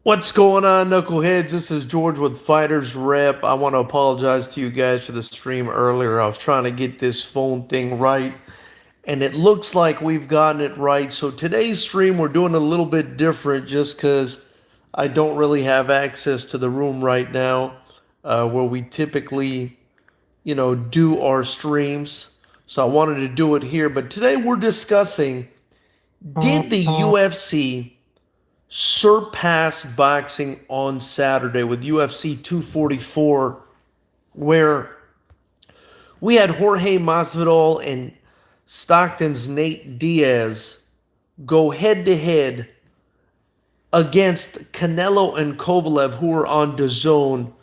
What's going on, knuckleheads? This is George with Fighters Rep. I want to apologize to you guys for the stream earlier. I was trying to get this phone thing right, and it looks like we've gotten it right. So today's stream, we're doing a little bit different just because I don't really have access to the room right now where we typically, do our streams. So I wanted to do it here. But today we're discussing, did the UFC Surpass boxing on Saturday with UFC 244, where we had Jorge Masvidal and Stockton's Nate Diaz go head to head against Canelo and Kovalev, who are on DAZN,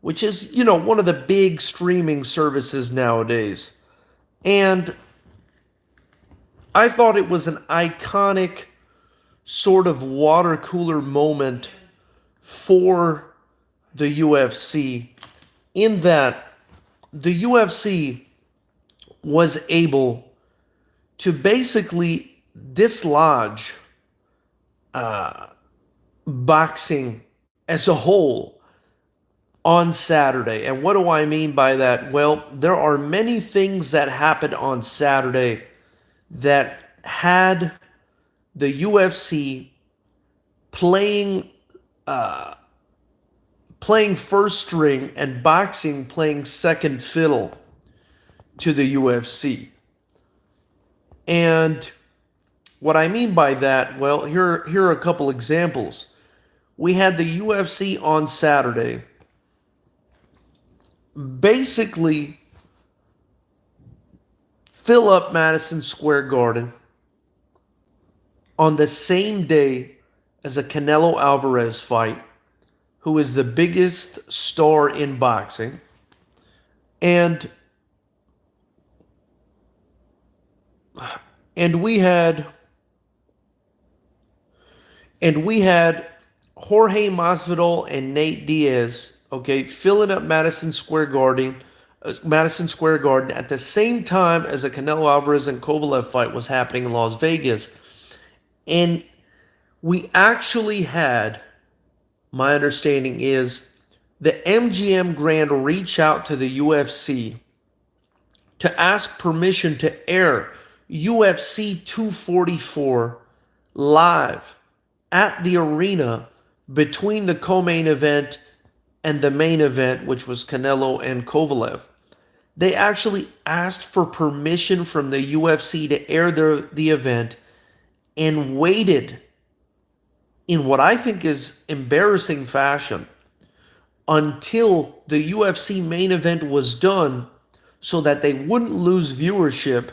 which is, one of the big streaming services nowadays. And I thought it was an iconic sort of water cooler moment for the UFC, in that the UFC was able to basically dislodge boxing as a whole on Saturday. And what do I mean by that? Well, there are many things that happened on Saturday that had the UFC playing playing first string and boxing playing second fiddle to the UFC. And what I mean by that, well, here are a couple examples. We had the UFC on Saturday basically fill up Madison Square Garden on the same day as a Canelo Alvarez fight, who is the biggest star in boxing. And and we had Jorge Masvidal and Nate Diaz, okay, filling up Madison Square Garden at the same time as a Canelo Alvarez and Kovalev fight was happening in Las Vegas. And we actually had, my understanding is, the MGM Grand reach out to the UFC to ask permission to air UFC 244 live at the arena between the co-main event and the main event, which was Canelo and Kovalev. They actually asked for permission from the UFC to air the event and waited in what I think is embarrassing fashion until the UFC main event was done so that they wouldn't lose viewership.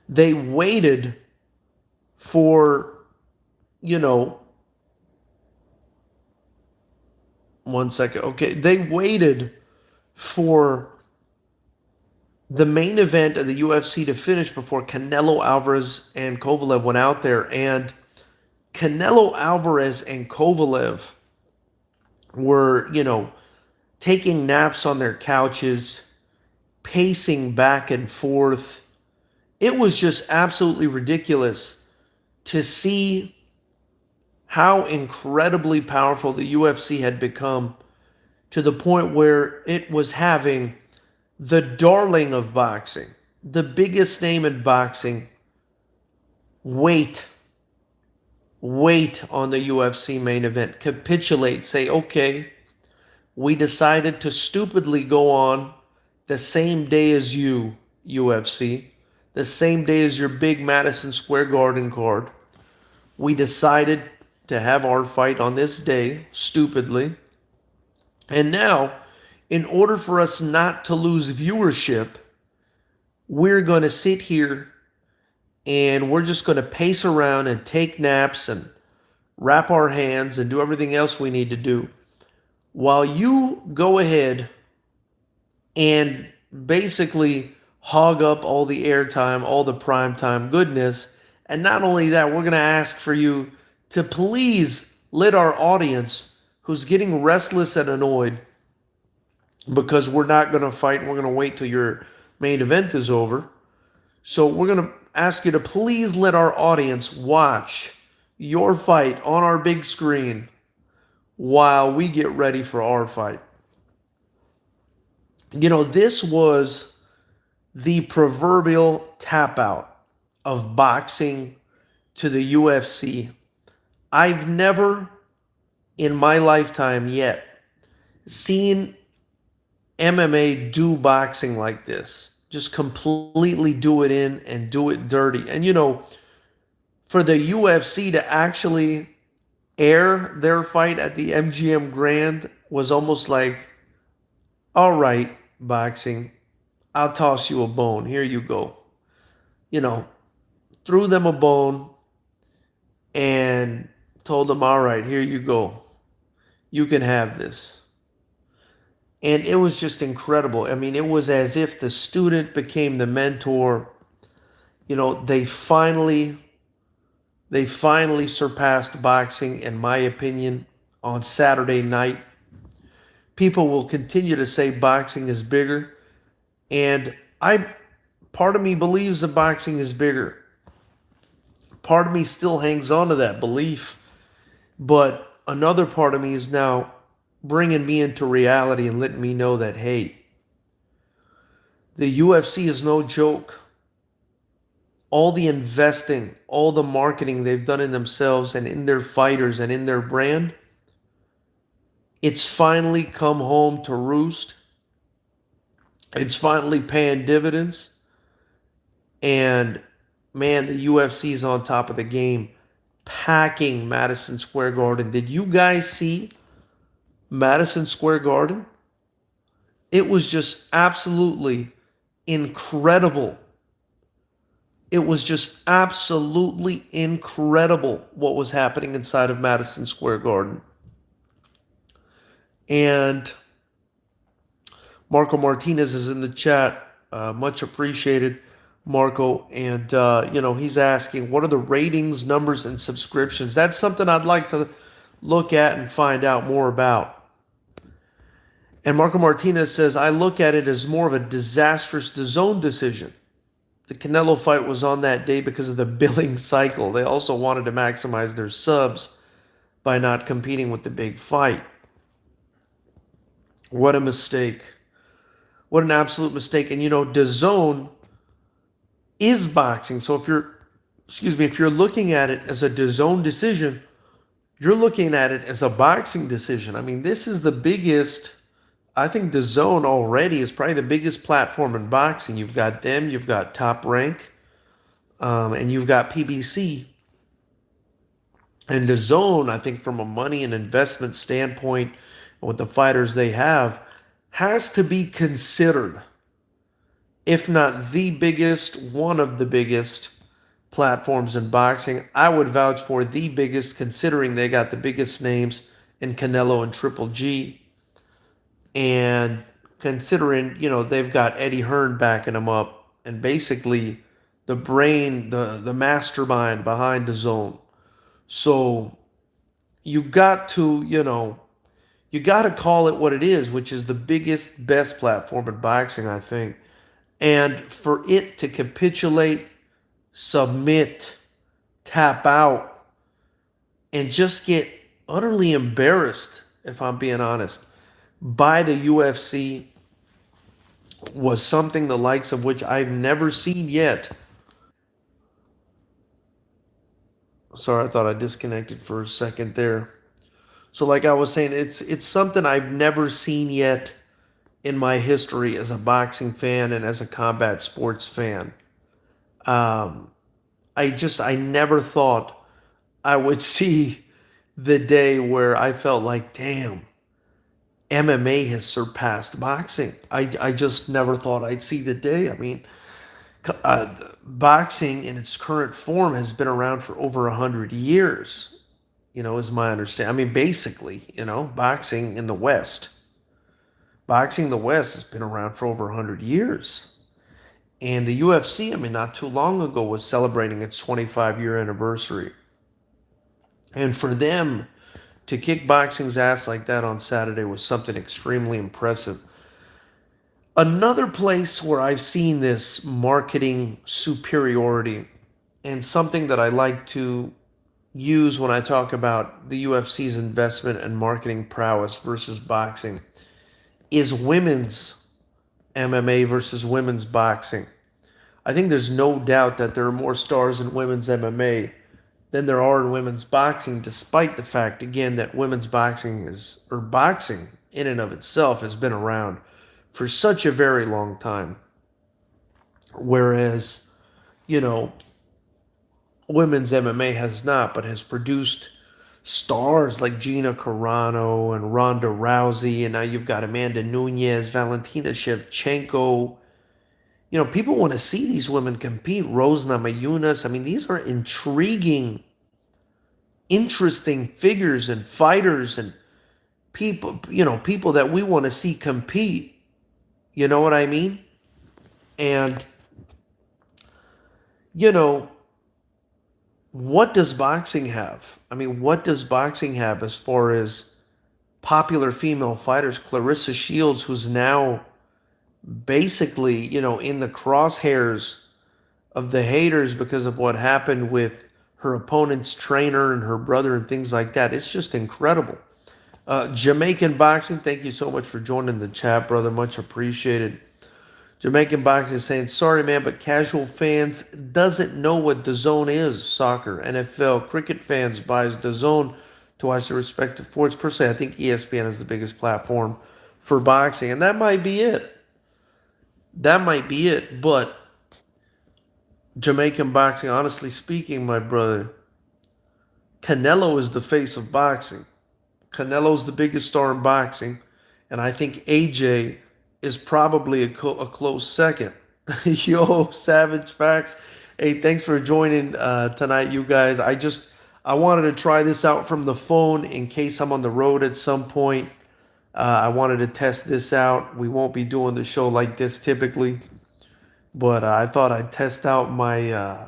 They waited for, one second. Okay, they waited for the main event of the UFC to finish before Canelo Alvarez and Kovalev went out there. And Canelo Alvarez and Kovalev were, taking naps on their couches, pacing back and forth. It was just absolutely ridiculous to see how incredibly powerful the UFC had become, to the point where it was having the darling of boxing, the biggest name in boxing, wait on the UFC main event, capitulate, say, okay, we decided to stupidly go on the same day as you, UFC, the same day as your big Madison Square Garden card. We decided to have our fight on this day, stupidly. And now, in order for us not to lose viewership, we're going to sit here and we're just going to pace around and take naps and wrap our hands and do everything else we need to do, while you go ahead and basically hog up all the airtime, all the prime time goodness. And not only that, we're going to ask for you to please let our audience, who's getting restless and annoyed because we're not going to fight and we're going to wait till your main event is over. So we're going to ask you to please let our audience watch your fight on our big screen while we get ready for our fight. This was the proverbial tap out of boxing to the UFC. I've never in my lifetime yet seen MMA do boxing like this. Just completely do it in and do it dirty. And for the UFC to actually air their fight at the MGM Grand was almost like, all right, boxing, I'll toss you a bone. Here you go. You know, threw them a bone and told them, all right, here you go. You can have this. And it was just incredible. I mean, it was as if the student became the mentor. They finally surpassed boxing, in my opinion, on Saturday night. People will continue to say boxing is bigger, and I part of me believes that boxing is bigger. Part of me still hangs on to that belief, but another part of me is now bringing me into reality and letting me know that, hey, the UFC is no joke. All the investing, all the marketing they've done in themselves and in their fighters and in their brand, it's finally come home to roost. It's finally paying dividends. And man, the UFC is on top of the game, packing Madison Square Garden. Did you guys see Madison Square Garden? It was just absolutely incredible. It was just absolutely incredible what was happening inside of Madison Square Garden. And Marco Martinez is in the chat. Much appreciated, Marco. And, he's asking, what are the ratings, numbers, and subscriptions? That's something I'd like to look at and find out more about. And Marco Martinez says, I look at it as more of a disastrous DAZN decision. The Canelo fight was on that day because of the billing cycle. They also wanted to maximize their subs by not competing with the big fight. What a mistake. What an absolute mistake. And DAZN is boxing. So if you're looking at it as a DAZN decision, you're looking at it as a boxing decision. I mean, this is the biggest. I think DAZN already is probably the biggest platform in boxing. You've got them, you've got Top Rank, and you've got PBC. And DAZN, I think from a money and investment standpoint, with the fighters they have, has to be considered, if not the biggest, one of the biggest platforms in boxing. I would vouch for the biggest, considering they got the biggest names in Canelo and Triple G. And considering, they've got Eddie Hearn backing them up and basically the brain, the mastermind behind DAZN. So you got to, you got to call it what it is, which is the biggest, best platform in boxing, I think. And for it to capitulate, submit, tap out, and just get utterly embarrassed, if I'm being honest, by the UFC was something the likes of which I've never seen yet. Sorry, I thought I disconnected for a second there. So like I was saying, it's something I've never seen yet in my history as a boxing fan and as a combat sports fan. Um, I never thought I would see the day where I felt like, damn, MMA has surpassed boxing. I just never thought I'd see the day. I mean, boxing in its current form has been around for over 100 years, is my understanding. I mean, basically, boxing in the West. Boxing in the West has been around for over 100 years. And the UFC, I mean, not too long ago was celebrating its 25-year anniversary. And for them to kick boxing's ass like that on Saturday was something extremely impressive. Another place where I've seen this marketing superiority and something that I like to use when I talk about the UFC's investment and marketing prowess versus boxing is women's MMA versus women's boxing. I think there's no doubt that there are more stars in women's MMA than there are in women's boxing, despite the fact, again, that women's boxing or boxing in and of itself has been around for such a very long time. Whereas, you know, women's MMA has not, but has produced stars like Gina Carano and Ronda Rousey, and now you've got Amanda Nunes, Valentina Shevchenko. People want to see these women compete. Rose Namajunas. I mean, these are intriguing, interesting figures and fighters and people that we want to see compete. You know what I mean? And, you know, what does boxing have? I mean, what does boxing have as far as popular female fighters? Clarissa Shields, who's now basically, in the crosshairs of the haters because of what happened with her opponent's trainer and her brother and things like that. It's just incredible. Jamaican Boxing, thank you so much for joining the chat, brother. Much appreciated. Jamaican Boxing is saying, sorry, man, but casual fans doesn't know what DAZN is. Soccer, NFL, cricket fans buys DAZN to watch the respective sports. Personally, I think ESPN is the biggest platform for boxing, and that might be it. That might be it, but Jamaican Boxing, honestly speaking, my brother, Canelo is the face of boxing. Canelo's the biggest star in boxing, and I think AJ is probably a close second. Yo, Savage Facts. Hey, thanks for joining tonight, you guys. I wanted to try this out from the phone in case I'm on the road at some point. I wanted to test this out. We won't be doing the show like this typically, but I thought I'd test out my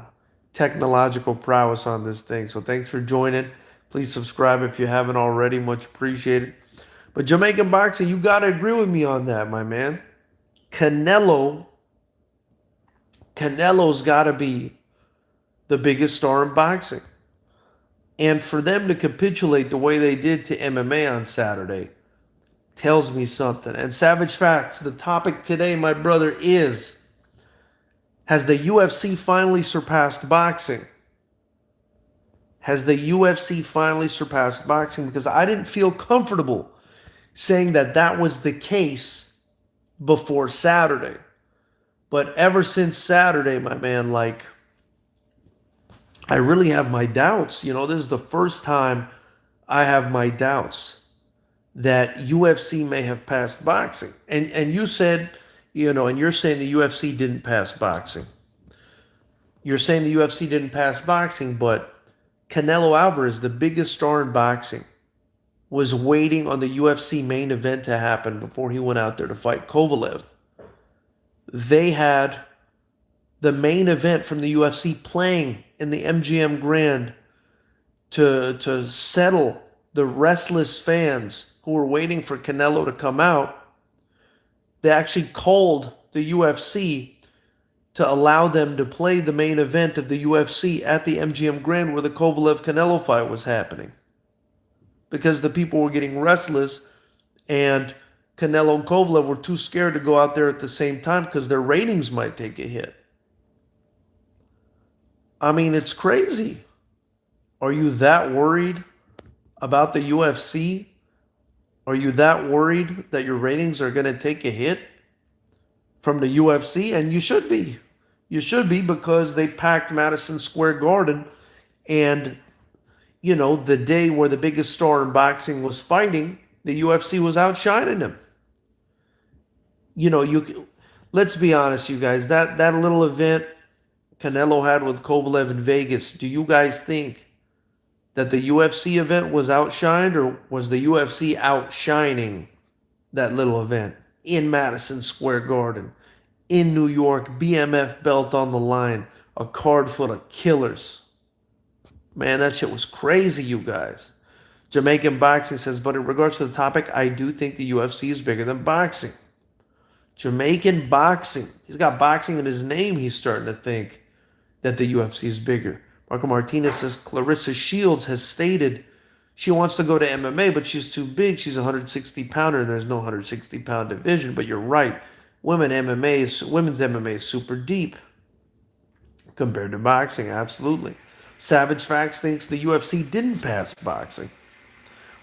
technological prowess on this thing. So thanks for joining. Please subscribe if you haven't already. Much appreciated. But Jamaican Boxing, you got to agree with me on that, my man. Canelo's got to be the biggest star in boxing. And for them to capitulate the way they did to MMA on Saturday tells me something. And Savage Facts, the topic today, my brother, is: has the UFC finally surpassed boxing? Has the UFC finally surpassed boxing? Because I didn't feel comfortable saying that was the case before Saturday. But ever since Saturday, my man, I really have my doubts. This is the first time I have my doubts that UFC may have passed boxing. And you said, and you're saying the UFC didn't pass boxing. You're saying the UFC didn't pass boxing, but Canelo Alvarez, the biggest star in boxing, was waiting on the UFC main event to happen before he went out there to fight Kovalev. They had the main event from the UFC playing in the MGM Grand to settle the restless fans who were waiting for Canelo to come out. They actually called the UFC to allow them to play the main event of the UFC at the MGM Grand where the Kovalev-Canelo fight was happening. Because the people were getting restless and Canelo and Kovalev were too scared to go out there at the same time because their ratings might take a hit. I mean, it's crazy. Are you that worried about the UFC? Are you that worried that your ratings are going to take a hit from the UFC? And you should be. You should be, because they packed Madison Square Garden, and the day where the biggest star in boxing was fighting, the UFC was outshining him. Let's be honest, you guys. That little event Canelo had with Kovalev in Vegas, do you guys think that the UFC event was outshined, or was the UFC outshining that little event in Madison Square Garden, in New York, BMF belt on the line, a card full of killers? Man, that shit was crazy, you guys. Jamaican Boxing says, but in regards to the topic, I do think the UFC is bigger than boxing. Jamaican Boxing. He's got boxing in his name. He's starting to think that the UFC is bigger. Marco Martinez says Clarissa Shields has stated she wants to go to MMA, but she's too big. She's a 160 pounder, and there's no 160-pound division. But you're right. Women's MMA is super deep compared to boxing. Absolutely. Savage Facts thinks the UFC didn't pass boxing,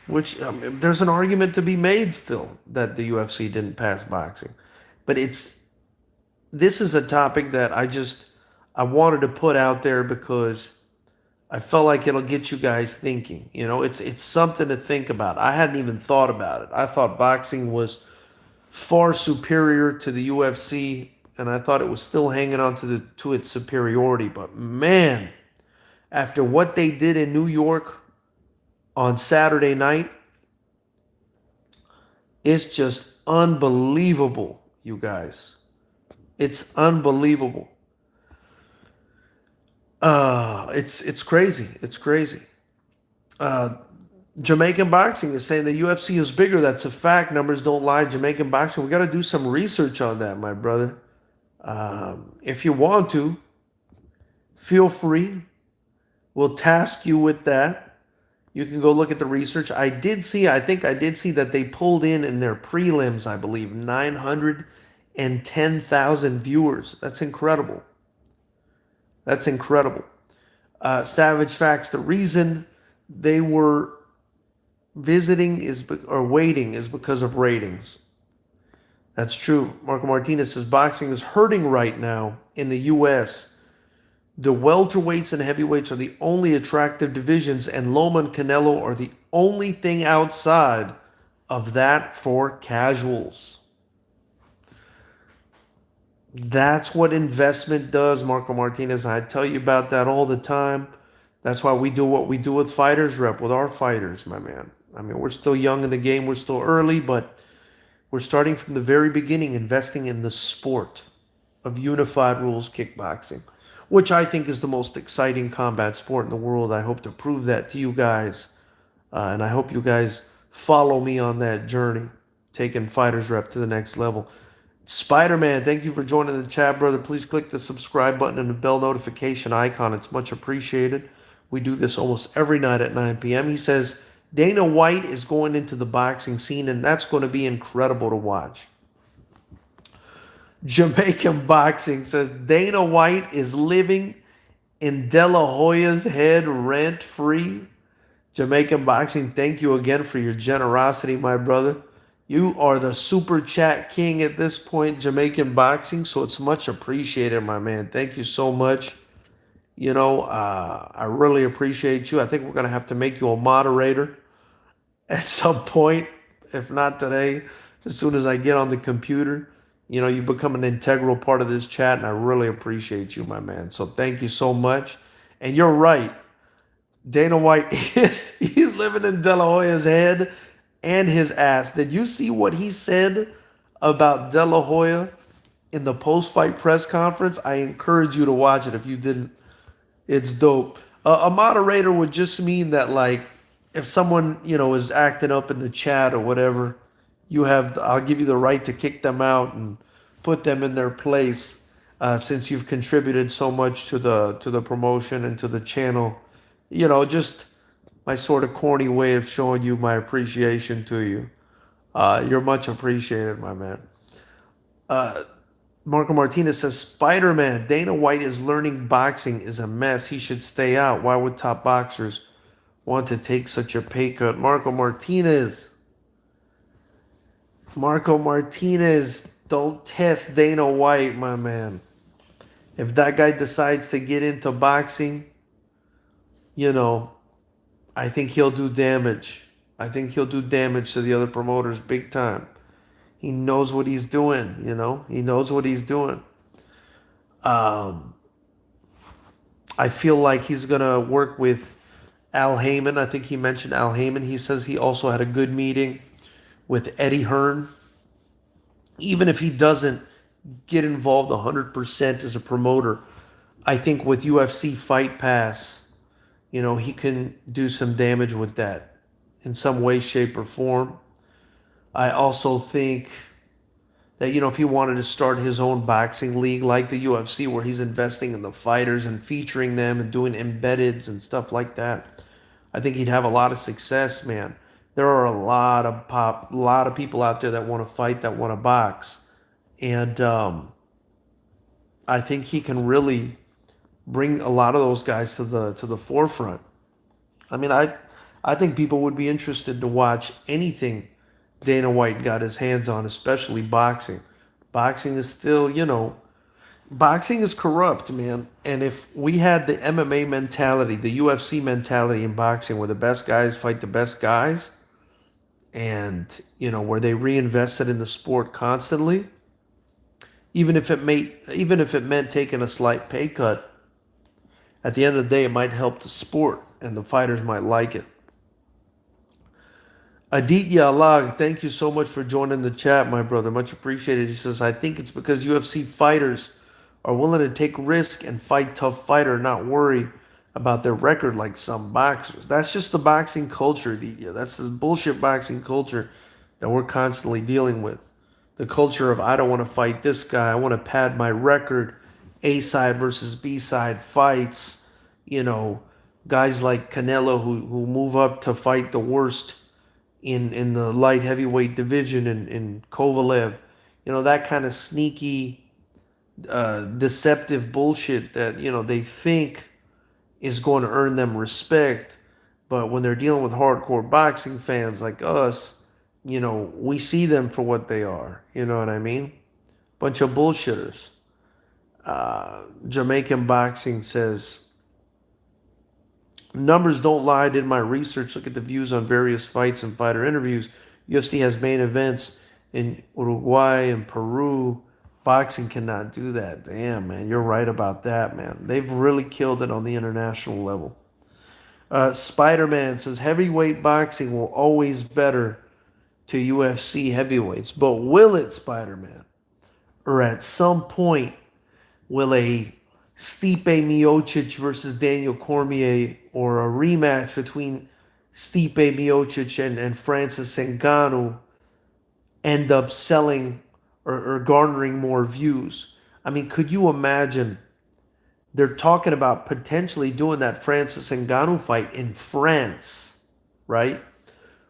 which there's an argument to be made still that the UFC didn't pass boxing. But this is a topic that I wanted to put out there because I felt like it'll get you guys thinking. It's something to think about. I hadn't even thought about it. I thought boxing was far superior to the UFC, and I thought it was still hanging on to its superiority. But man, after what they did in New York on Saturday night, it's just unbelievable, you guys. It's unbelievable. It's crazy. It's crazy. Jamaican boxing is saying the UFC is bigger. That's a fact. Numbers don't lie. Jamaican boxing. We got to do some research on that, my brother. If you want to, feel free. We'll task you with that. You can go look at the research. I think I did see that they pulled in their prelims, I believe, 910,000 viewers. That's incredible. That's incredible. Savage Facts, the reason they were waiting is because of ratings. That's true. Marco Martinez says boxing is hurting right now in the U.S. The welterweights and heavyweights are the only attractive divisions, and Loma and Canelo are the only thing outside of that for casuals. That's what investment does, Marco Martinez. I tell you about that all the time. That's why we do what we do with Fighters Rep, with our fighters, my man. I mean, we're still young in the game. We're still early, but we're starting from the very beginning, investing in the sport of unified rules kickboxing, which I think is the most exciting combat sport in the world. I hope to prove that to you guys. And I hope you guys follow me on that journey, taking Fighters Rep to the next level. Spider-Man, thank you for joining the chat, brother. Please click the subscribe button and the bell notification icon. It's much appreciated. We do this almost every night at 9 p.m. He says Dana White is going into the boxing scene, and that's going to be incredible to watch. Jamaican Boxing says Dana White is living in De La Hoya's head rent-free. Jamaican Boxing, thank you again for your generosity, my brother. You are the super chat king at this point, Jamaican Boxing, so it's much appreciated, my man. Thank you so much. I really appreciate you. I think we're going to have to make you a moderator at some point, if not today, as soon as I get on the computer. You become an integral part of this chat, and I really appreciate you, my man. So thank you so much. And you're right. Dana White he's living in De La Hoya's head and his ass. Did you see what he said about De La Hoya in the post-fight press conference? I encourage you to watch it if you didn't. It's dope. A moderator would just mean that, like, if someone, is acting up in the chat or whatever, I'll give you the right to kick them out and put them in their place, since you've contributed so much to the promotion and to the channel. Just my sort of corny way of showing you my appreciation to you. You're much appreciated, my man. Marco Martinez says, Spider-Man, Dana White is learning boxing is a mess. He should stay out. Why would top boxers want to take such a pay cut? Marco Martinez, don't test Dana White, my man. If that guy decides to get into boxing, I think he'll do damage. I think he'll do damage to the other promoters big time. He knows what he's doing, He knows what he's doing. I feel like he's going to work with Al Heyman. I think he mentioned Al Heyman. He says he also had a good meeting with Eddie Hearn. Even if he doesn't get involved 100% as a promoter, I think with UFC Fight Pass, he can do some damage with that in some way, shape, or form. I also think that, if he wanted to start his own boxing league like the UFC, where he's investing in the fighters and featuring them and doing embeddeds and stuff like that, I think he'd have a lot of success, man. There are a lot of people out there that want to fight, that want to box, and I think he can really bring a lot of those guys to the forefront. I mean, I think people would be interested to watch anything Dana White got his hands on, especially boxing. Boxing is still, boxing is corrupt, man. And if we had the MMA mentality, the UFC mentality in boxing, where the best guys fight the best guys, and where they reinvested in the sport constantly, even if it meant taking a slight pay cut, at the end of the day, it might help the sport, and the fighters might like it. Aditya Allah, thank you so much for joining the chat, my brother. Much appreciated. He says, I think it's because UFC fighters are willing to take risk and fight tough fighter, not worry about their record like some boxers. That's just the boxing culture, Aditya. That's this bullshit boxing culture that we're constantly dealing with. The culture of, I don't want to fight this guy. I want to pad my record. A side versus B side fights. Guys like Canelo who move up to fight the worst in the light heavyweight division in Kovalev. That kind of sneaky, deceptive bullshit that, they think is going to earn them respect. But when they're dealing with hardcore boxing fans like us, we see them for what they are. You know what I mean? Bunch of bullshitters. Jamaican Boxing says, numbers don't lie. I did my research. Look at the views on various fights and fighter interviews. UFC has main events in Uruguay and Peru. Boxing cannot do that. Damn, man. You're right about that, man. They've really killed it on the international level. Spider-Man says, heavyweight boxing will always better to UFC heavyweights. But will it, Spider-Man? Or at some point, will a Stipe Miocic versus Daniel Cormier, or a rematch between Stipe Miocic and Francis Ngannou, end up selling or garnering more views? I mean, could you imagine? They're talking about potentially doing that Francis Ngannou fight in France, right?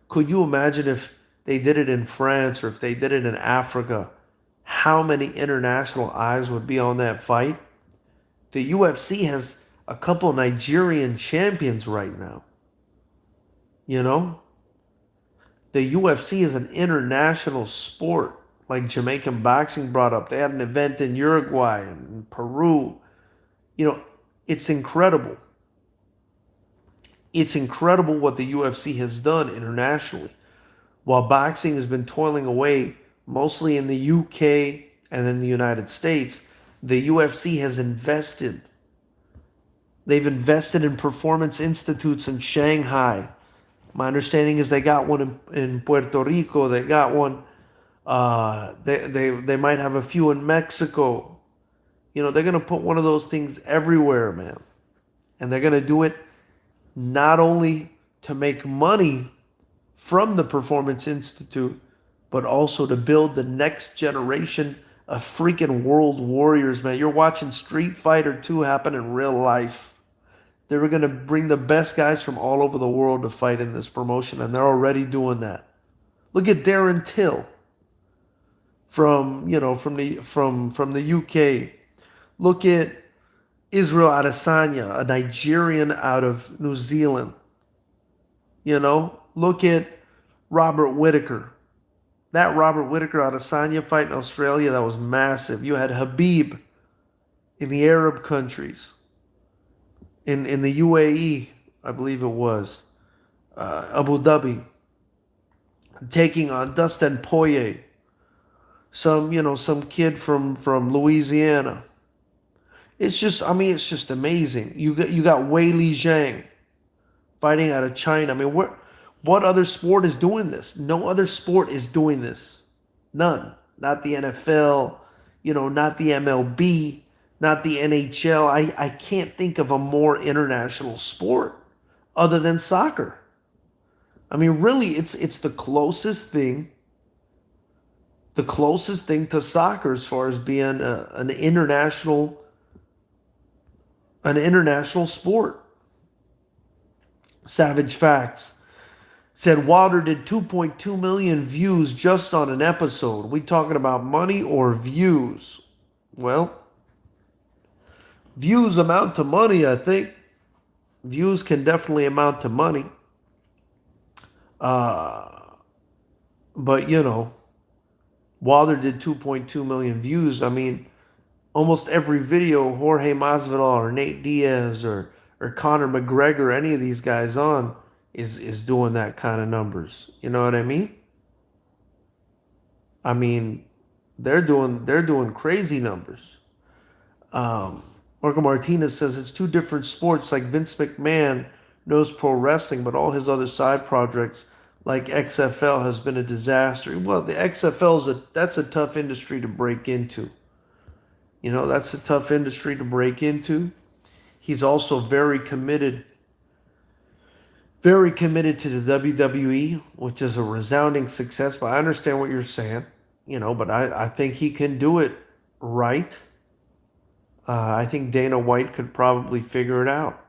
Could you imagine if they did it in France, or if they did it in Africa, how many international eyes would be on that fight? The UFC has a couple of Nigerian champions right now. The UFC is an international sport, like Jamaican Boxing brought up. They had an event in Uruguay and Peru. It's incredible. It's incredible what the UFC has done internationally. While boxing has been toiling away mostly in the UK and in the United States, the UFC has invested. They've invested in performance institutes in Shanghai. My understanding is they got one in Puerto Rico. They got one. They might have a few in Mexico. They're going to put one of those things everywhere, man. And they're going to do it not only to make money from the Performance Institute, but also to build the next generation of freaking world warriors, man. You're watching Street Fighter 2 happen in real life. They were going to bring the best guys from all over the world to fight in this promotion, and they're already doing that. Look at Darren Till from the UK. Look at Israel Adesanya, a Nigerian out of New Zealand. Look at Robert Whittaker. That Robert Whittaker Adesanya fight in Australia, that was massive. You had Habib in the Arab countries. In the UAE, I believe it was. Abu Dhabi. Taking on Dustin Poirier. Some kid from Louisiana. It's just amazing. You got Wei Li Zhang fighting out of China. I mean, what other sport is doing this? No other sport is doing this. None. Not the NFL, not the MLB, not the NHL. I can't think of a more international sport other than soccer. I mean, really, it's the closest thing the closest thing to soccer as far as being an international sport. Savage Facts said Wilder did 2.2 million views just on an episode. We talking about money or views? Well, views amount to money, I think. Views can definitely amount to money. Uh, but Wilder did 2.2 million views. I mean, almost every video Jorge Masvidal or Nate Diaz or Conor McGregor, any of these guys on is doing that kind of numbers. You know what I mean? I mean, they're doing crazy numbers. Um, Marco Martinez says it's two different sports. Like Vince McMahon knows pro wrestling, but all his other side projects like XFL has been a disaster. Well, the XFL that's a tough industry to break into. That's a tough industry to break into. He's also very committed to the WWE, which is a resounding success. But I understand what you're saying, but I think he can do it right. I think Dana White could probably figure it out.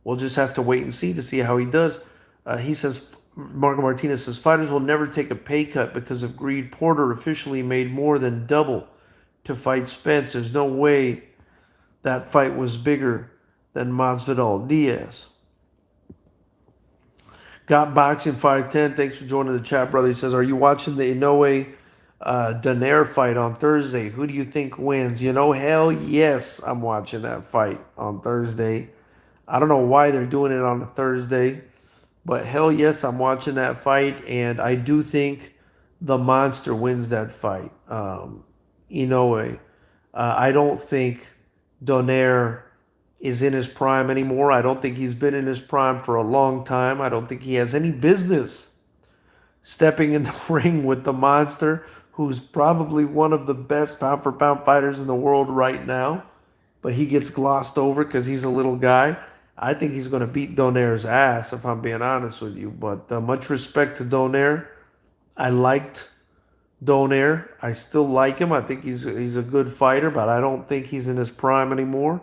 We'll just have to wait and see to see how he does. He says, Marco Martinez says, fighters will never take a pay cut because of greed. Porter officially made more than double to fight Spence. There's no way that fight was bigger than Masvidal Diaz. Got Boxing 510. Thanks for joining the chat, brother. He says, are you watching the Inoue Donaire fight on Thursday? Who do you think wins? Hell yes, I'm watching that fight on Thursday. I don't know why they're doing it on a Thursday, but hell yes, I'm watching that fight, and I do think the monster wins that fight. Inoue. I don't think Donaire is in his prime anymore. I don't think he's been in his prime for a long time. I don't think he has any business stepping in the ring with the monster, who's probably one of the best pound for pound fighters in the world right now. But he gets glossed over because he's a little guy. I think he's going to beat Donaire's ass, if I'm being honest with you. But much respect to Donaire. I liked Donaire. I still like him. I think he's a good fighter, but I don't think he's in his prime anymore.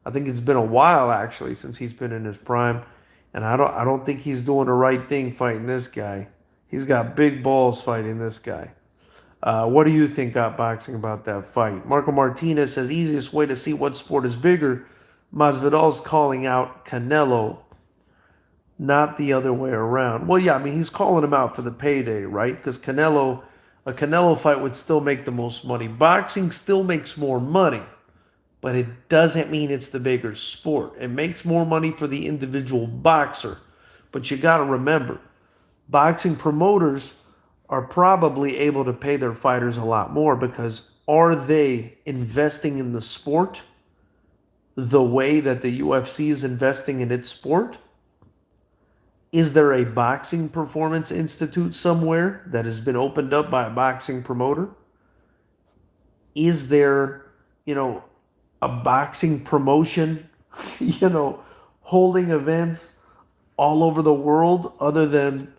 I think it's been a while actually since he's been in his prime, and I don't think he's doing the right thing fighting this guy. He's got big balls fighting this guy. What do you think, Got Boxing, about that fight? Marco Martinez says easiest way to see what sport is bigger. Masvidal's calling out Canelo, not the other way around. Well, yeah, I mean he's calling him out for the payday, right? Because a Canelo fight would still make the most money. Boxing still makes more money, but it doesn't mean it's the bigger sport. It makes more money for the individual boxer. But you got to remember, boxing promoters are probably able to pay their fighters a lot more because are they investing in the sport the way that the UFC is investing in its sport? Is there a boxing performance institute somewhere that has been opened up by a boxing promoter? Is there, a boxing promotion, holding events all over the world other than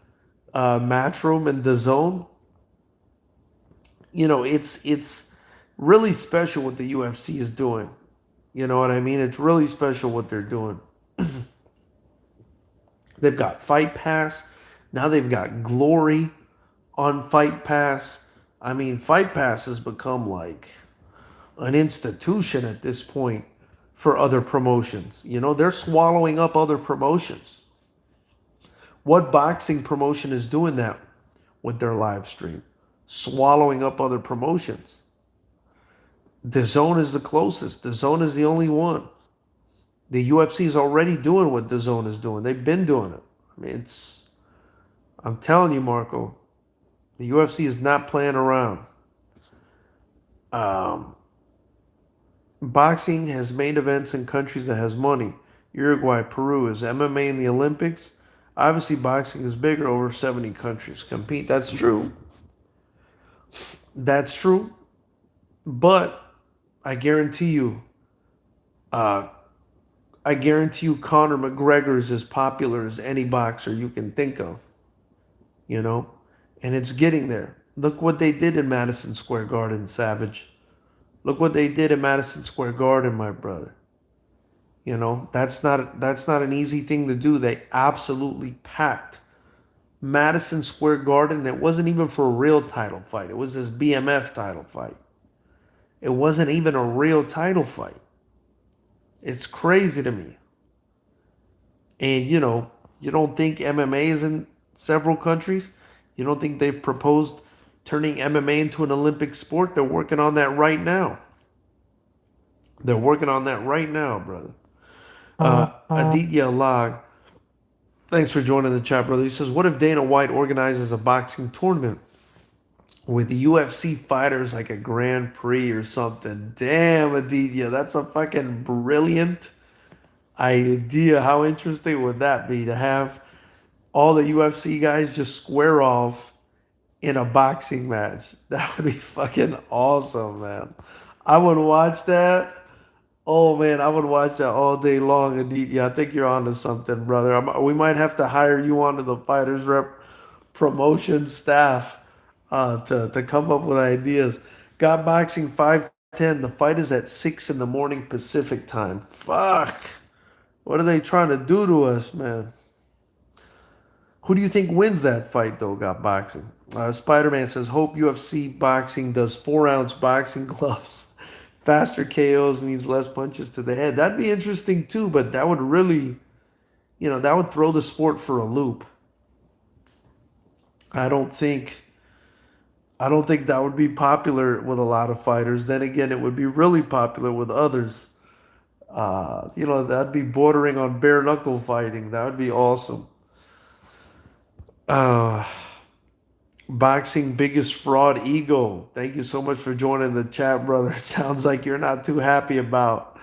Matchroom and DAZN? It's really special what the UFC is doing. You know what I mean? It's really special what they're doing. They've got Fight Pass. Now they've got Glory on Fight Pass. I mean, Fight Pass has become like an institution at this point for other promotions. They're swallowing up other promotions. What boxing promotion is doing that with their live stream? Swallowing up other promotions. DAZN is the closest. DAZN is the only one. The UFC is already doing what DAZN is doing. They've been doing it. I mean, I'm telling you, Marco, the UFC is not playing around. Boxing has main events in countries that has money. Uruguay, Peru. Is MMA in the Olympics? Obviously, boxing is bigger. Over 70 countries compete. That's true. That's true. But I guarantee you, Conor McGregor is as popular as any boxer you can think of. And it's getting there. Look what they did in Madison Square Garden, Savage. Look what they did in Madison Square Garden, my brother. That's not an easy thing to do. They absolutely packed Madison Square Garden. It wasn't even for a real title fight. It was this BMF title fight. It wasn't even a real title fight. It's crazy to me. And you don't think MMA is in several countries? You don't think they've proposed turning MMA into an Olympic sport? They're working on that right now. They're working on that right now, brother. Aditya Lag, thanks for joining the chat, brother. He says, what if Dana White organizes a boxing tournament with UFC fighters like a Grand Prix or something? Damn, Aditya, that's a fucking brilliant idea. How interesting would that be to have all the UFC guys just square off in a boxing match? That would be fucking awesome, man. I would watch that. Oh man, I would watch that all day long, Aditya. I think you're onto something, brother. We might have to hire you onto the Fighters Rep promotion staff to come up with ideas. Got Boxing 510. The fight is at 6 in the morning Pacific time. Fuck. What are they trying to do to us, man? Who do you think wins that fight, though, Got Boxing? Spider-Man says, hope UFC boxing does 4-ounce boxing gloves. Faster KOs means less punches to the head. That'd be interesting, too, but that would really, that would throw the sport for a loop. I don't think I don't think that would be popular with a lot of fighters. Then again, it would be really popular with others. That'd be bordering on bare knuckle fighting. That would be awesome. Uh, Boxing biggest fraud ego. Thank you so much for joining the chat, brother. It sounds like you're not too happy about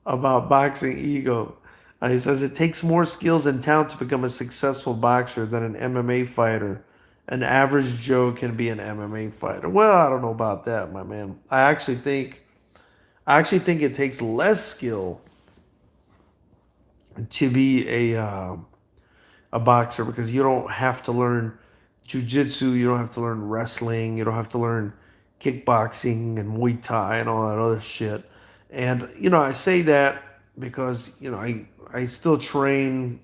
boxing ego. He says it takes more skills and talent to become a successful boxer than an MMA fighter. An average Joe can be an MMA fighter. Well, I don't know about that, my man. I actually think it takes less skill to be a boxer because you don't have to learn jujitsu, you don't have to learn wrestling, you don't have to learn kickboxing and Muay Thai and all that other shit. And I say that because I still train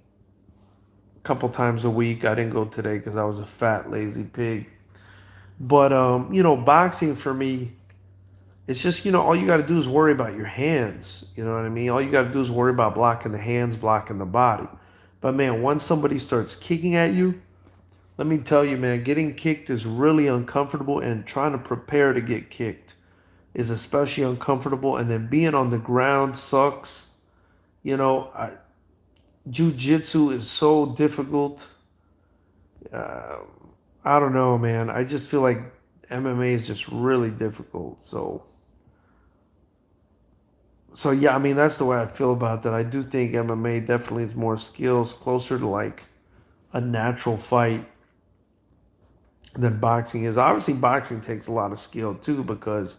a couple times a week. I didn't go today because I was a fat lazy pig. But boxing for me, it's just all you got to do is worry about your hands. You know what I mean? All you got to do is worry about blocking the hands, blocking the body. But man, once somebody starts kicking at you, let me tell you, man, getting kicked is really uncomfortable, and trying to prepare to get kicked is especially uncomfortable. And then being on the ground sucks. You know, I, Jiu-jitsu is so difficult. Uh, I don't know, man. I just feel like MMA is just really difficult. So yeah, I mean that's the way I feel about that. I do think MMA definitely is more skills, closer to like a natural fight than boxing is. Obviously, boxing takes a lot of skill too, because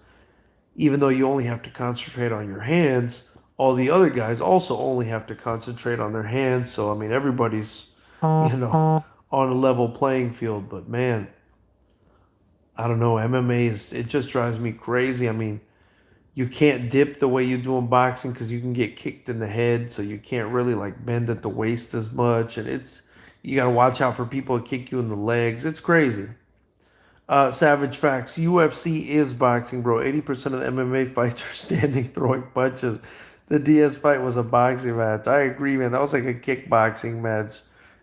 even though you only have to concentrate on your hands, all the other guys also only have to concentrate on their hands. So I mean, everybody's on a level playing field. But man, I don't know. MMA it just drives me crazy. I mean, you can't dip the way you do in boxing because you can get kicked in the head, so you can't really like bend at the waist as much, and you got to watch out for people to kick you in the legs. It's crazy. Savage Facts. UFC is boxing, bro. 80% of the MMA fights are standing throwing punches. The DS fight was a boxing match. I agree, man. That was like a kickboxing match,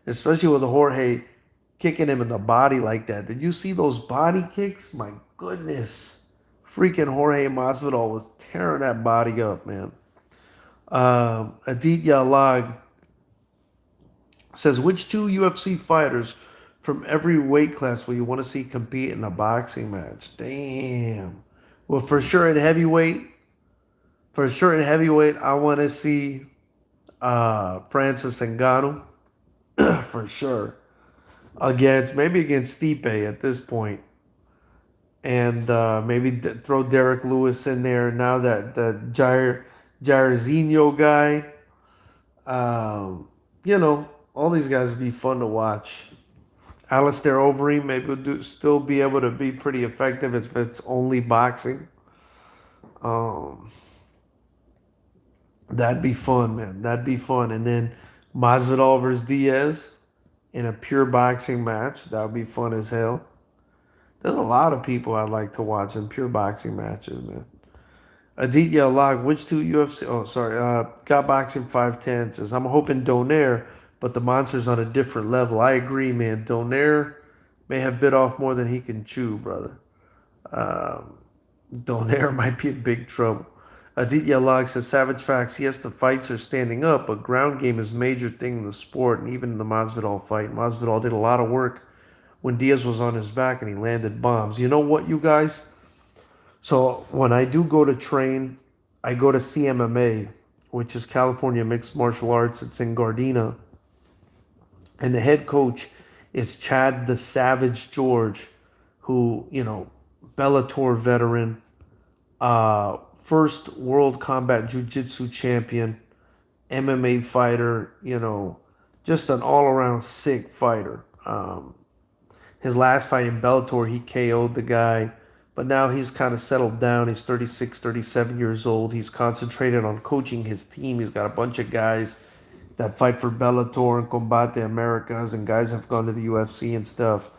especially with Jorge kicking him in the body like that. Did you see those body kicks? My goodness. Freaking Jorge Masvidal was tearing that body up, man. Aditya Lag says, which two UFC fighters from every weight class will you want to see compete in a boxing match? Damn. Well, for sure in heavyweight, I want to see Francis Ngannou for sure. Maybe against Stipe at this point, and maybe throw Derek Lewis in there now that the Jairzinho guy. Um, all these guys would be fun to watch. Alistair Overeem maybe will still be able to be pretty effective if it's only boxing. Um, that'd be fun, man. That'd be fun. And then Masvidal versus Diaz in a pure boxing match. That would be fun as hell. There's a lot of people I'd like to watch in pure boxing matches, man. Aditya Log, which two UFC? Oh, sorry. Got Boxing 510 says, I'm hoping Donaire, but the monster's on a different level. I agree, man. Donaire may have bit off more than he can chew, brother. Um, Donaire might be in big trouble. Aditya Log says, Savage Facts, yes, the fights are standing up, but ground game is a major thing in the sport, and even in the Masvidal fight. Masvidal did a lot of work when Diaz was on his back and he landed bombs. You know what, you guys? So when I do go to train, I go to CMMA, which is California Mixed Martial Arts. It's in Gardena. And the head coach is Chad the Savage George, who, Bellator veteran, first world combat jiu-jitsu champion, MMA fighter, just an all-around sick fighter. His last fight in Bellator, he KO'd the guy, but now he's kind of settled down. He's 36, 37 years old. He's concentrated on coaching his team. He's got a bunch of guys that fight for Bellator and Combate Americas, and guys have gone to the UFC and stuff.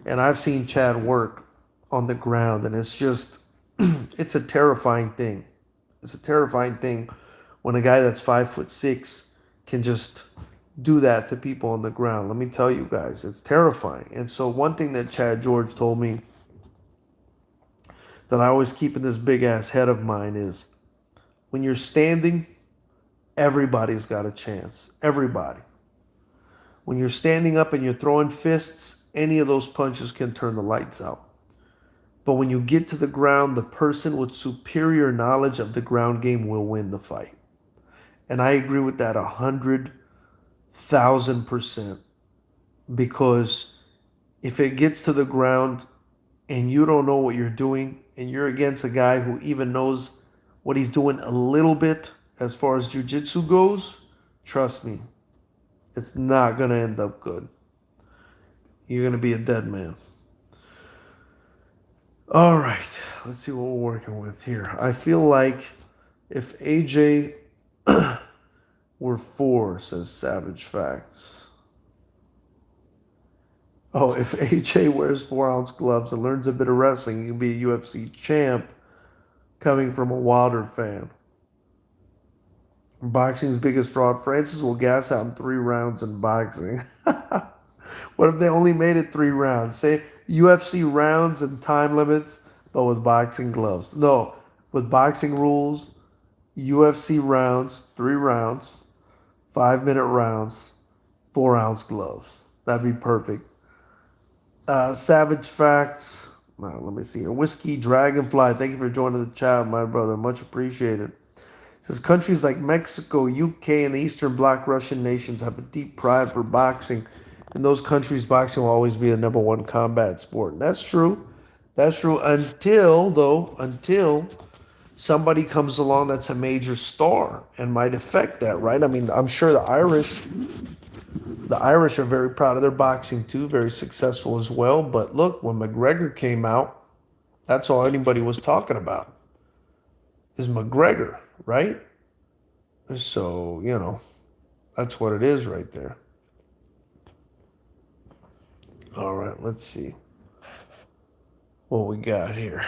And I've seen Chad work on the ground, and it's just, it's a terrifying thing. It's a terrifying thing when a guy that's 5'6" can just do that to people on the ground. Let me tell you guys, it's terrifying. And so one thing that Chad George told me that I always keep in this big ass head of mine is when you're standing, everybody's got a chance. Everybody. When you're standing up and you're throwing fists, any of those punches can turn the lights out. But when you get to the ground, the person with superior knowledge of the ground game will win the fight. And I agree with that 100,000%. Because if it gets to the ground and you don't know what you're doing, and you're against a guy who even knows what he's doing a little bit as far as jiu-jitsu goes, trust me, it's not going to end up good. You're going to be a dead man. All right, let's see what we're working with here. I feel like if AJ were 4, says Savage Facts. Oh, if AJ wears 4-ounce gloves and learns a bit of wrestling, he can be a UFC champ coming from a Wilder fan. Boxing's biggest fraud. Francis will gas out in 3 rounds in boxing. What if they only made it 3 rounds? Say UFC rounds and time limits, but with boxing gloves. No, with boxing rules, UFC rounds, 3 rounds, 5-minute rounds, 4-ounce gloves. That'd be perfect. Savage Facts. Let me see here. Whiskey Dragonfly. Thank you for joining the chat, my brother. Much appreciated. Says countries like Mexico, UK, and the Eastern Bloc Russian nations have a deep pride for boxing. In those countries, boxing will always be the number one combat sport. And that's true. That's true until somebody comes along that's a major star and might affect that, right? I mean, I'm sure the Irish are very proud of their boxing too, very successful as well. But look, when McGregor came out, that's all anybody was talking about is McGregor, right? So, that's what it is right there. All right, let's see what we got here.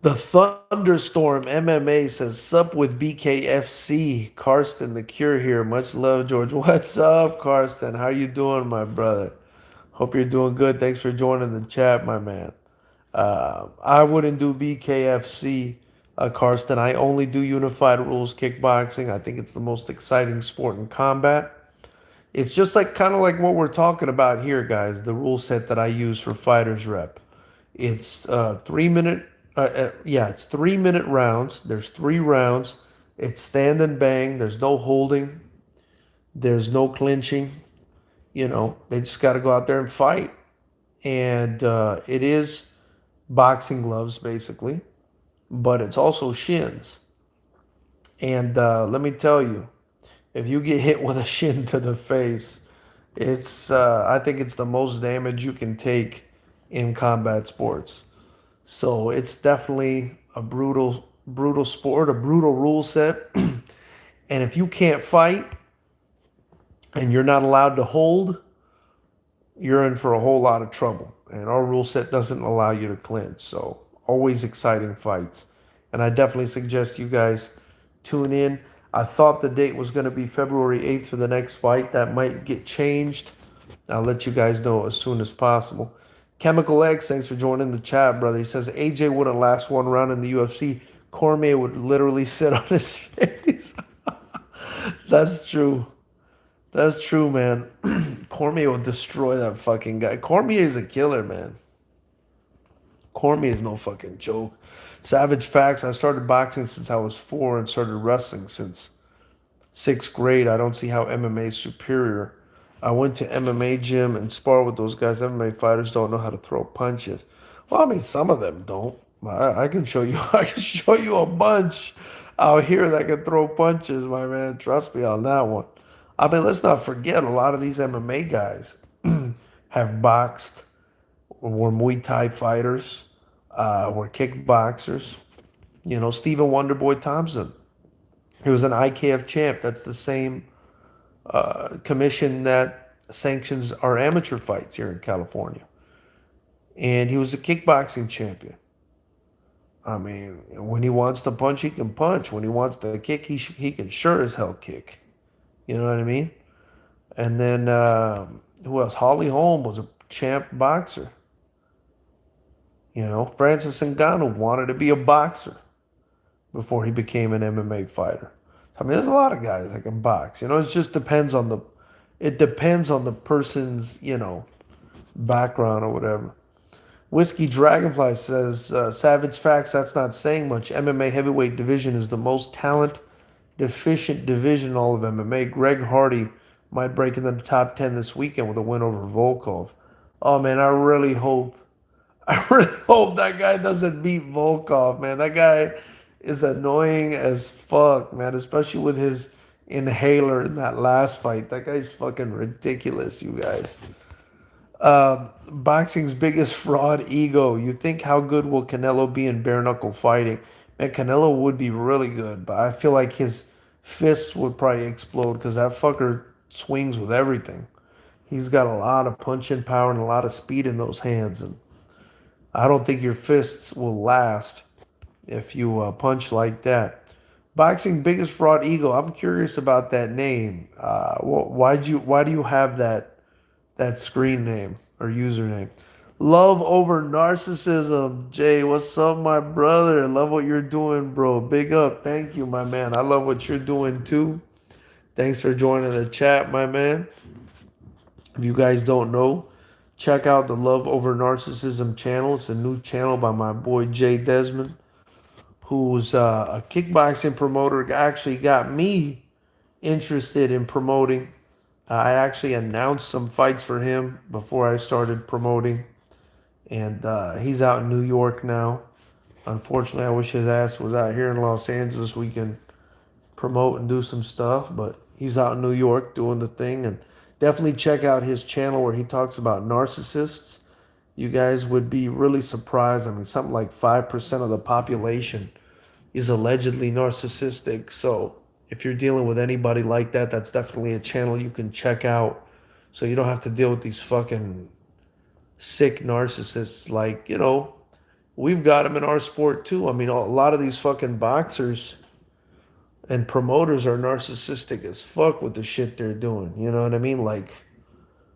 The Thunderstorm MMA says, sup with BKFC. Karsten, the cure here. Much love, George. What's up, Karsten? How you doing, my brother? Hope you're doing good. Thanks for joining the chat, my man. I wouldn't do BKFC, Karsten. I only do unified rules kickboxing. I think it's the most exciting sport in combat. It's just kind of like what we're talking about here, guys. The rule set that I use for Fighters Rep. It's 3-minute. It's 3-minute rounds. There's 3 rounds. It's stand and bang. There's no holding. There's no clinching. They just got to go out there and fight. And it is boxing gloves, basically. But it's also shins. And let me tell you, If you get hit with a shin to the face, it's I think it's the most damage you can take in combat sports. So it's definitely a brutal sport, a brutal rule set. And if you can't fight and you're not allowed to hold, you're in for a whole lot of trouble. And our rule set doesn't allow you to clinch. So always exciting fights. And I definitely suggest you guys tune in. I thought the date was going to be February 8th for the next fight. That might get changed. I'll let you guys know as soon as possible. Chemical X, thanks for joining the chat, brother. He says AJ wouldn't last one round in the UFC. Cormier would literally sit on his face. That's true. That's true, man. Cormier will destroy that fucking guy. Cormier is a killer, man. Cormier is no fucking joke. Savage Facts, I started boxing since I was 4 and started wrestling since 6th grade. I don't see how MMA is superior. I went to MMA gym and sparred with those guys. MMA fighters don't know how to throw punches. Well, I mean, some of them don't. I can show you. I can show you a bunch out here that can throw punches, my man. Trust me on that one. I mean, let's not forget a lot of these MMA guys have boxed, were Muay Thai fighters, were kickboxers. You know, Stephen Wonderboy Thompson. He was an IKF champ. That's the same commission that sanctions our amateur fights here in California. And he was a kickboxing champion. I mean, when he wants to punch, he can punch. When he wants to kick, he can sure as hell kick. You know what I mean? And then who else? Holly Holm was a champ boxer. You know, Francis Ngannou wanted to be a boxer before he became an MMA fighter. I mean, there's a lot of guys that can box. You know, it just depends on the person's, you know, background or whatever. Whiskey Dragonfly says, Savage Facts, that's not saying much. MMA heavyweight division is the most talent deficient division in all of MMA. Greg Hardy might break into the top 10 this weekend with a win over Volkov. Oh man, I really hope that guy doesn't beat Volkov, man. That guy is annoying as fuck, man, especially with his inhaler in that last fight. That guy's fucking ridiculous, you guys. Boxing's biggest fraud, ego. You think how good will Canelo be in bare knuckle fighting? Man, Canelo would be really good, but I feel like his fists would probably explode because that fucker swings with everything. He's got a lot of punching power and a lot of speed in those hands, and I don't think your fists will last if you punch like that. Boxing biggest fraud, ego. I'm curious about that name. Why do you have that screen name or username? Love over narcissism. Jay, what's up, my brother? I love what you're doing, bro. Big up. Thank you, my man. I love what you're doing too. Thanks for joining the chat, my man. If you guys don't know, check out the Love Over Narcissism channel. It's a new channel by my boy Jay Desmond, who's a kickboxing promoter. Actually got me interested in promoting. I actually announced some fights for him before I started promoting. And he's out in New York now. Unfortunately, I wish his ass was out here in Los Angeles. We can promote and do some stuff. But he's out in New York doing the thing. And definitely check out his channel where he talks about narcissists. You guys would be really surprised. I mean, something like 5% of the population is allegedly narcissistic. So if you're dealing with anybody like that, that's definitely a channel you can check out. So you don't have to deal with these fucking sick narcissists. Like, you know, we've got them in our sport too. I mean, a lot of these fucking boxers and promoters are narcissistic as fuck with the shit they're doing. You know what I mean? Like,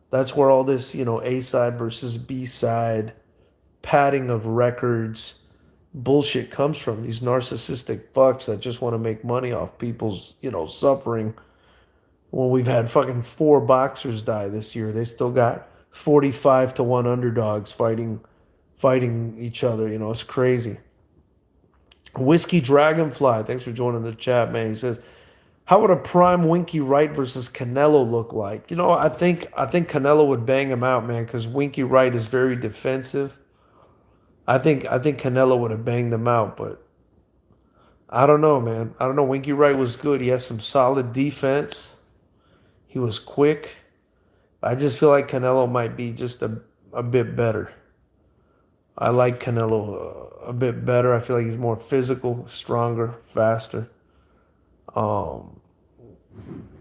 that's where all this, you know, A side versus B side, padding of records, bullshit comes from. These narcissistic fucks that just want to make money off people's, you know, suffering. When we've had fucking 4 boxers die this year, they still got 45-1 underdogs fighting each other. You know, it's crazy. Whiskey Dragonfly, thanks for joining the chat, man. He says, how would a prime Winky Wright versus Canelo look like? You know, I think Canelo would bang him out, man, because Winky Wright is very defensive. I think Canelo would have banged them out, but I don't know, man. I don't know. Winky Wright was good. He has some solid defense. He was quick. I just feel like Canelo might be just a bit better. I like Canelo a bit better. I feel like he's more physical, stronger, faster. Um,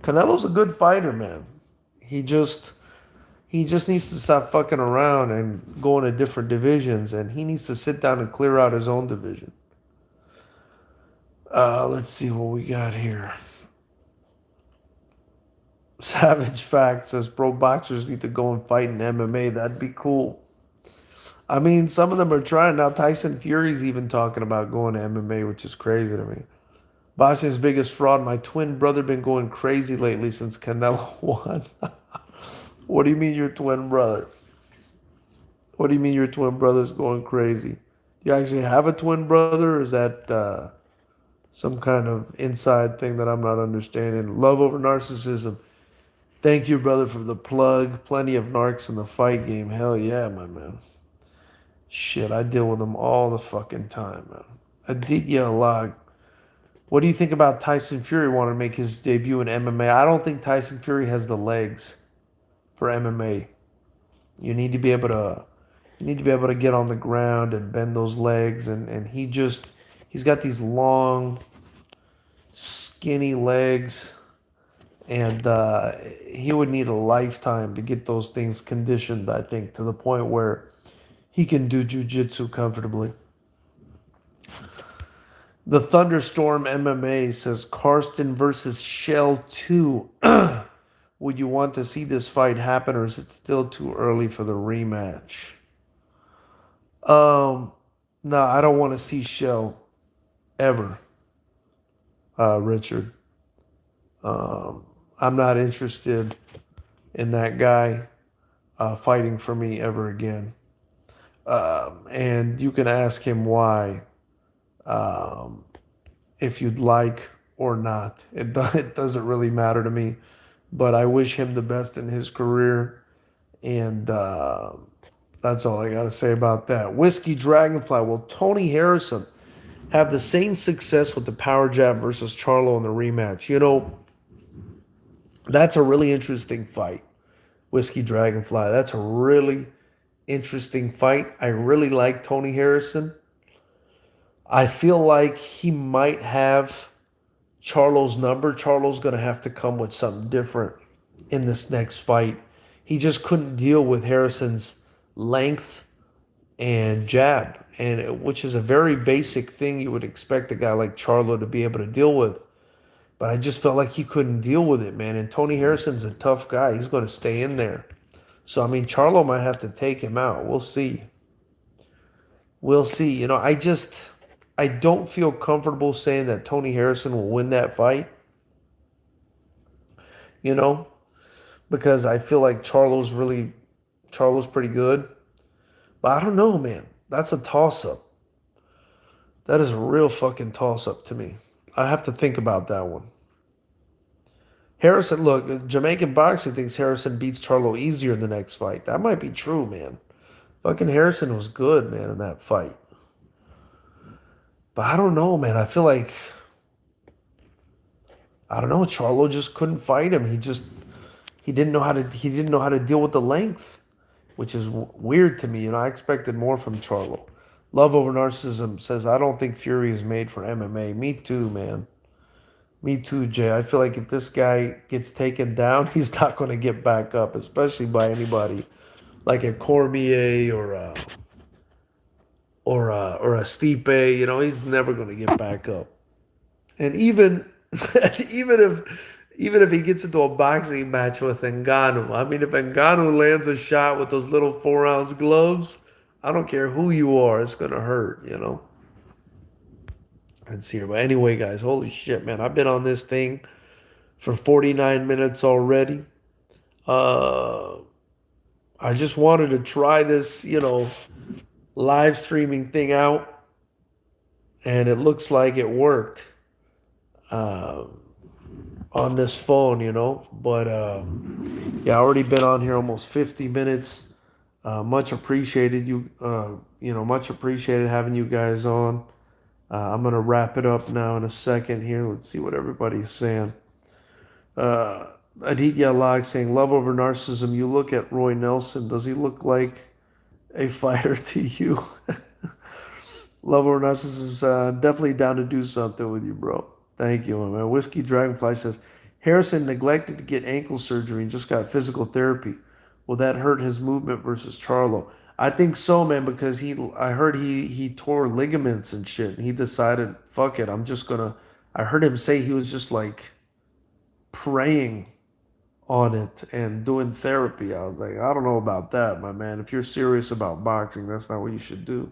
Canelo's a good fighter, man. He just he just needs to stop fucking around and go into different divisions, and he needs to sit down and clear out his own division. Let's see what we got here. Savage Fact says pro boxers need to go and fight in MMA. That'd be cool. I mean, some of them are trying now. Tyson Fury's even talking about going to MMA, which is crazy to me. Boxing's biggest fraud. My twin brother been going crazy lately since Canelo won. What do you mean your twin brother? What do you mean your twin brother's going crazy? You actually have a twin brother, or is that some kind of inside thing that I'm not understanding? Love over narcissism. Thank you, brother, for the plug. Plenty of narcs in the fight game. Hell yeah, my man. Shit, I deal with them all the fucking time, man. Aditya Lag. What do you think about Tyson Fury wanting to make his debut in MMA? I don't think Tyson Fury has the legs for MMA. You need to be able to you need to be able to get on the ground and bend those legs, and he's got these long, skinny legs, and he would need a lifetime to get those things conditioned, I think, to the point where he can do jujitsu comfortably. The Thunderstorm MMA says Karsten versus Shell 2. Would you want to see this fight happen, or is it still too early for the rematch? Um, no, I don't want to see Shell ever, Richard. Um, I'm not interested in that guy fighting for me ever again. And you can ask him why, um, if you'd like or not. It doesn't really matter to me, but I wish him the best in his career, and that's all I got to say about that. Whiskey Dragonfly. Will Tony Harrison have the same success with the power jab versus Charlo in the rematch? You know, that's a really interesting fight. Whiskey Dragonfly. That's a really interesting fight. I really like Tony Harrison. I feel like he might have Charlo's number. Charlo's going to have to come with something different in this next fight. He just couldn't deal with Harrison's length and jab, and which is a very basic thing you would expect a guy like Charlo to be able to deal with. But I just felt like he couldn't deal with it, man. And Tony Harrison's a tough guy. He's going to stay in there. So, I mean, Charlo might have to take him out. We'll see. We'll see. You know, I don't feel comfortable saying that Tony Harrison will win that fight, you know, because I feel like Charlo's pretty good. But I don't know, man. That's a toss-up. That is a real fucking toss-up to me. I have to think about that one. Harrison, look, Jamaican Boxing thinks Harrison beats Charlo easier in the next fight. That might be true, man. Fucking Harrison was good, man, in that fight. But I don't know, man. I feel like, I don't know, Charlo just couldn't fight him. He didn't know how to deal with the length, which is weird to me. You know, I expected more from Charlo. Love over narcissism says, I don't think Fury is made for MMA. Me too, man. Me too, Jay. I feel like if this guy gets taken down, he's not going to get back up, especially by anybody like a Cormier or a Stipe. You know, he's never going to get back up. And even even if he gets into a boxing match with Ngannou, I mean, if Ngannou lands a shot with those little 4-ounce gloves, I don't care who you are, it's gonna hurt, you know. Let's see here. But anyway, guys, holy shit, man. I've been on this thing for 49 minutes already. Uh, I just wanted to try this, you know, live streaming thing out, and it looks like it worked on this phone, you know. But yeah, I already been on here almost 50 minutes. Much appreciated, much appreciated having you guys on. I'm going to wrap it up now in a second here. Let's see what everybody's saying. Uh, Aditya Lag saying, love over narcissism. You look at Roy Nelson. Does he look like a fighter to you? Love over narcissism. Definitely down to do something with you, bro. Thank you, my man. Whiskey Dragonfly says, Harrison neglected to get ankle surgery and just got physical therapy. Will that hurt his movement versus Charlo? I think so, man, because I heard he tore ligaments and shit, and he decided, fuck it, I'm just gonna. I heard him say he was just like praying on it and doing therapy. I was like, I don't know about that, my man. If you're serious about boxing, that's not what you should do.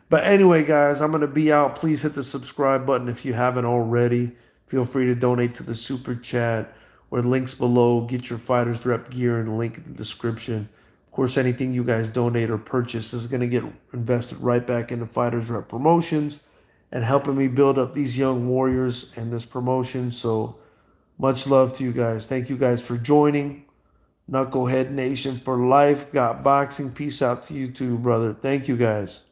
But anyway, guys, I'm going to be out. Please hit the subscribe button if you haven't already. Feel free to donate to the super chat or links below. Get your Fighters Rep gear and link in the description. Of course, anything you guys donate or purchase is going to get invested right back into Fighters Rep promotions and helping me build up these young warriors and this promotion. So much love to you guys. Thank you guys for joining. Knucklehead Nation for life. Got boxing. Peace out to you too, brother. Thank you guys.